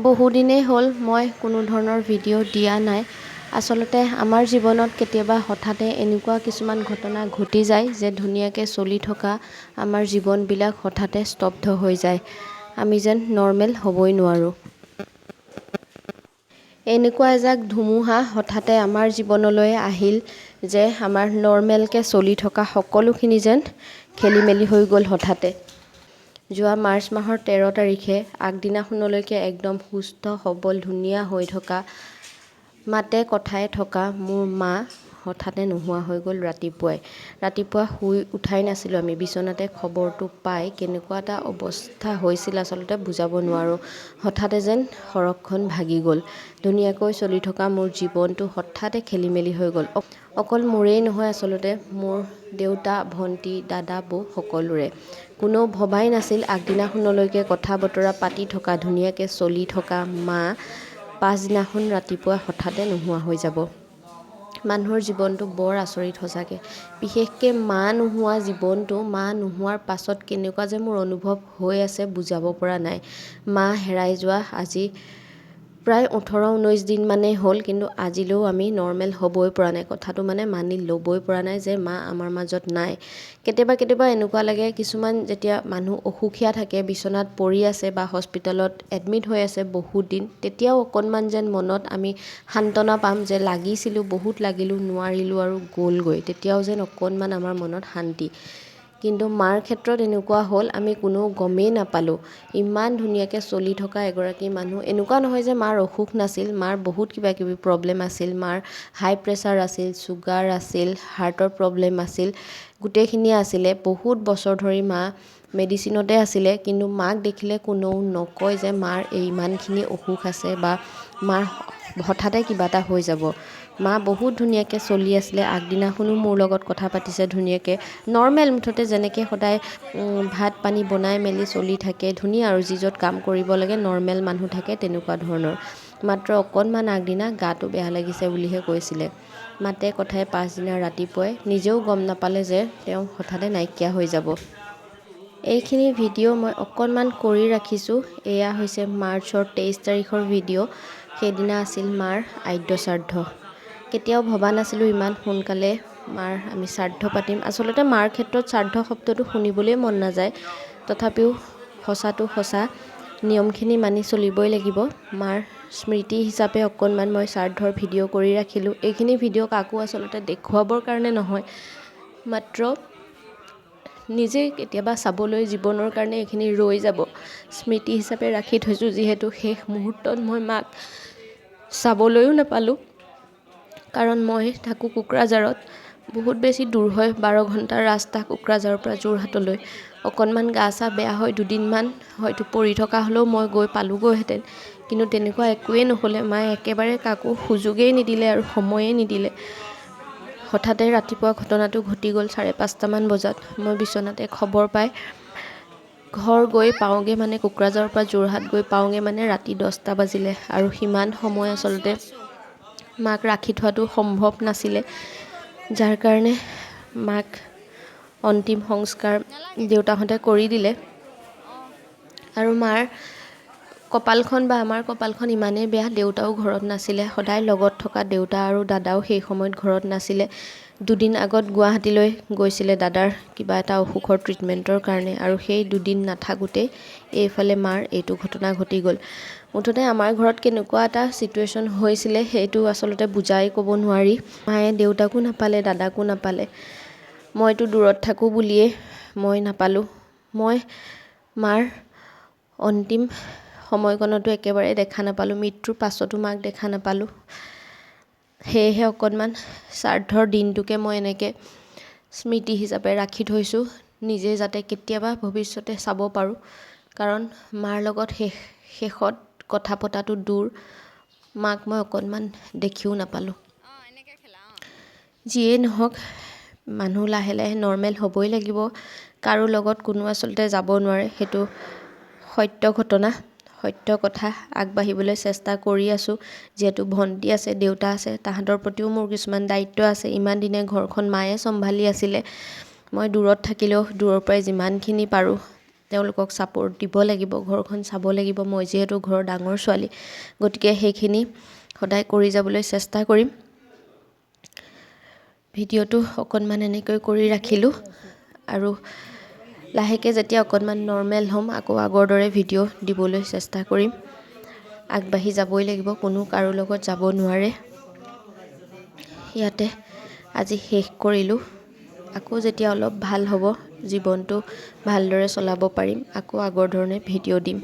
বহুদিনেই হ'ল মই কোনো ধৰণৰ ভিডিঅ' দিয়া নাই। আচলতে আমাৰ জীৱনত কেতিয়াবা হঠাতে এনেকুৱা কিছুমান ঘটনা ঘটি যায় যে ধুনীয়াকৈ চলি থকা আমাৰ জীৱনবিলাক হঠাতে স্তব্ধ হৈ যায়। আমি যেন নৰ্মেল হ'বই নোৱাৰোঁ। এনেকুৱা এজাক ধুমুহা হঠাতে আমাৰ জীৱনলৈ আহিল যে আমাৰ নৰ্মেলকৈ চলি থকা সকলোখিনি যেন খেলি মেলি হৈ গ'ল হঠাতে। যোৱা মাৰ্চ মাহৰ 13 তাৰিখে আগদিনাখনলৈকে একদম সুস্থ সবল ধুনীয়া হৈ থকা মাতে কথাই থকা মোৰ মা হঠাতে নোহোৱা হৈ গ'ল ৰাতিপুৱা শুই উঠাই নাছিলোঁ আমি। বিচনাতে খবৰটো পাই কেনেকুৱা এটা অৱস্থা হৈছিল আচলতে বুজাব নোৱাৰোঁ। হঠাতে যেন সৰগখন ভাগি গ'ল। ধুনীয়াকৈ চলি থকা মোৰ জীৱনটো হঠাতে খেলি মেলি হৈ গ'ল। অকল মোৰেই নহয় আচলতে, মোৰ দেউতা, ভণ্টি, দাদা, বৌ সকলোৰে। কোনেও ভবাই নাছিল আগদিনাখনলৈকে কথা বতৰা পাতি থকা ধুনীয়াকৈ চলি থকা মা পাছদিনাখন ৰাতিপুৱা হঠাতে নোহোৱা হৈ যাব। মানুহৰ জীৱনটো বৰ আচৰিত সঁচাকৈ। বিশেষকৈ মা নোহোৱা জীৱনটো, মা নোহোৱাৰ পাছত কেনেকুৱা যে মোৰ অনুভৱ হৈ আছে বুজাব পৰা নাই। মা হেৰাই যোৱা আজি প্ৰায় 18-19 দিন মানেই হ'ল, কিন্তু আজিলৈও আমি নৰ্মেল হ'বই পৰা নাই। কথাটো মানে মানি ল'বই পৰা নাই যে মা আমাৰ মাজত নাই। কেতিয়াবা এনেকুৱা লাগে কিছুমান যেতিয়া মানুহ অসুখীয়া থাকে, বিচনাত পৰি আছে বা হস্পিটেলত এডমিট হৈ আছে বহুত দিন, তেতিয়াও অকণমান যেন মনত আমি সান্তনা পাম যে বহুত লাগিলোঁ, নোৱাৰিলোঁ আৰু গ'লগৈ। তেতিয়াও যেন অকণমান আমাৰ মনত শান্তি। কিন্তু মাৰ ক্ষেত্ৰত এনেকুৱা হ'ল আমি কোনেও গমেই নাপালোঁ। ইমান ধুনীয়াকৈ চলি থকা এগৰাকী মানুহ, এনেকুৱা নহয় যে মাৰ অসুখ নাছিল, মাৰ বহুত কিবা কিবি প্ৰব্লেম আছিল। মাৰ হাই প্ৰেছাৰ আছিল, চুগাৰ আছিল, হাৰ্টৰ প্ৰব্লেম আছিল, গোটেইখিনিয়ে আছিলে। বহুত বছৰ ধৰি মা মেডিচিনতে আছিলে, কিন্তু মাক দেখিলে কোনেও নকয় যে মাৰ ইমানখিনি অসুখ আছে বা মাৰ হঠাতে কিবা এটা হৈ যাব। মা বহুত ধুনীয়াকৈ চলি আছিলে। আগদিনাখনো মোৰ লগত কথা পাতিছে ধুনীয়াকৈ, নৰ্মেল মুঠতে যেনেকৈ সদায় ভাত পানী বনাই মেলি চলি থাকে ধুনীয়া আৰু যি য'ত কাম কৰিব লাগে নৰ্মেল মানুহ থাকে তেনেকুৱা ধৰণৰ। মাত্ৰ অকণমান আগদিনা গাটো বেয়া লাগিছে বুলিহে কৈছিলে। মাতে কথাই পাছদিনা ৰাতিপুৱাই নিজেও গম নাপালে যে তেওঁ হঠাতে নাইকিয়া হৈ যাব। এইখিনি ভিডিঅ' মই অকণমান কৰি ৰাখিছোঁ। এয়া হৈছে মাৰ্চৰ 23 তাৰিখৰ ভিডিঅ'। সেইদিনা আছিল মাৰ আদ্য শ্ৰাদ্ধ। কেতিয়াও ভবা নাছিলোঁ ইমান সোনকালে মাৰ আমি শ্ৰাদ্ধ পাতিম। আচলতে মাৰ ক্ষেত্ৰত শ্ৰাদ্ধ শব্দটো শুনিবলৈ মন নাযায়, তথাপিও সঁচাটো সঁচা, নিয়মখিনি মানি চলিবই লাগিব। মাৰ স্মৃতি হিচাপে অকণমান মই শ্ৰাদ্ধৰ ভিডিঅ' কৰি ৰাখিলোঁ। এইখিনি ভিডিঅ' কাকো আচলতে দেখুৱাবৰ কাৰণে নহয়, মাত্ৰ নিজে কেতিয়াবা চাবলৈ জীৱনৰ কাৰণে এইখিনি ৰৈ যাব। স্মৃতি হিচাপে ৰাখি থৈছোঁ যিহেতু শেষ মুহূৰ্তত মই মাক চাবলৈও নাপালোঁ, কাৰণ মই থাকোঁ কোকৰাঝাৰত। বহুত বেছি দূৰ হয়, 12 ঘণ্টাৰ ৰাস্তা কোকৰাঝাৰৰ পৰা যোৰহাটলৈ। অকণমান গা চা বেয়া হয়, দুদিনমান হয়তো পৰি থকা হ'লেও মই গৈ পালোঁগৈহেঁতেন, কিন্তু তেনেকুৱা একোৱেই নহ'লে। মায়ে একেবাৰে কাকো সুযোগেই নিদিলে আৰু সময়েই নিদিলে। হঠাতে ৰাতিপুৱা ঘটনাটো ঘটি গ'ল 5:30মান বজাত। মই বিচনাতে খবৰ পাই ঘৰ গৈ পাওঁগৈ মানে, কোকৰাঝাৰৰ পৰা যোৰহাট গৈ পাওঁগৈ মানে ৰাতি 10টা বাজিলে। আৰু সিমান সময় আচলতে মাক ৰাখি থোৱাটো সম্ভৱ নাছিলে, যাৰ কাৰণে মাক অন্তিম সংস্কাৰ দেউতাহঁতে কৰি দিলে। আৰু মাৰ কপালখন বা আমাৰ কপালখন ইমানেই বেয়া, দেউতাও ঘৰত নাছিলে। সদায় লগত থকা দেউতা আৰু দাদাও সেই সময়ত ঘৰত নাছিলে। দুদিন আগত গুৱাহাটীলৈ গৈছিলে দাদাৰ কিবা এটা অসুখৰ ট্ৰিটমেণ্টৰ কাৰণে, আৰু সেই দুদিন নাথাকোঁতেই এইফালে মাৰ এইটো ঘটনা ঘটি গ'ল। মুঠতে আমাৰ ঘৰত কেনেকুৱা এটা ছিটুৱেশ্যন হৈছিলে সেইটো আচলতে বুজাই ক'ব নোৱাৰি। মায়ে দেউতাকো নাপালে, দাদাকো নাপালে। মইতো দূৰত থাকোঁ বুলিয়ে মই নাপালোঁ। মই মাৰ অন্তিম সময়কণতো একেবাৰে দেখা নাপালোঁ, মৃত্যুৰ পাছতো মাক দেখা নাপালোঁ। সেয়েহে অকণমান শ্ৰাদ্ধৰ দিনটোকে মই এনেকৈ স্মৃতি হিচাপে ৰাখি থৈছোঁ, নিজে যাতে কেতিয়াবা ভৱিষ্যতে চাব পাৰোঁ। কাৰণ মাৰ লগত শেষত কথা পতাটো দূৰ, মাক মই অকণমান দেখিও নাপালোঁ। যিয়েই নহওক, মানুহ লাহে লাহে নৰ্মেল হ'বই লাগিব। কাৰো লগত কোনো আচলতে যাব নোৱাৰে, সেইটো সত্য ঘটনা, সত্য কথা। আগবাঢ়িবলৈ চেষ্টা কৰি আছোঁ। যিহেতু ভণ্টি আছে, দেউতা আছে, তাহাঁতৰ প্ৰতিও মোৰ কিছুমান দায়িত্ব আছে। ইমান দিনে ঘৰখন মায়ে চম্ভালি আছিলে, মই দূৰত থাকিলেও দূৰৰ পৰাই যিমানখিনি পাৰোঁ তেওঁলোকক ছাপোৰ্ট দিব লাগিব, ঘৰখন চাব লাগিব। মই যিহেতু ঘৰৰ ডাঙৰ ছোৱালী, গতিকে সেইখিনি সদায় কৰি যাবলৈ চেষ্টা কৰিম। ভিডিঅ'টো অকণমান এনেকৈ কৰি ৰাখিলোঁ আৰু লাহেকৈ যেতিয়া অকণমান নৰ্মেল হ'ম আকৌ আগৰ দৰে ভিডিঅ' দিবলৈ চেষ্টা কৰিম। আগবাঢ়ি যাবই লাগিব, কোনো কাৰো লগত যাব নোৱাৰে। ইয়াতে আজি শেষ কৰিলোঁ। আকৌ যেতিয়া অলপ ভাল হ'ব, জীৱনটো ভালদৰে চলাব পাৰিম, আকৌ আগৰ ধৰণে ভিডিঅ' দিম।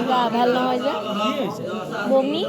গা ভাল নহয় যে বমি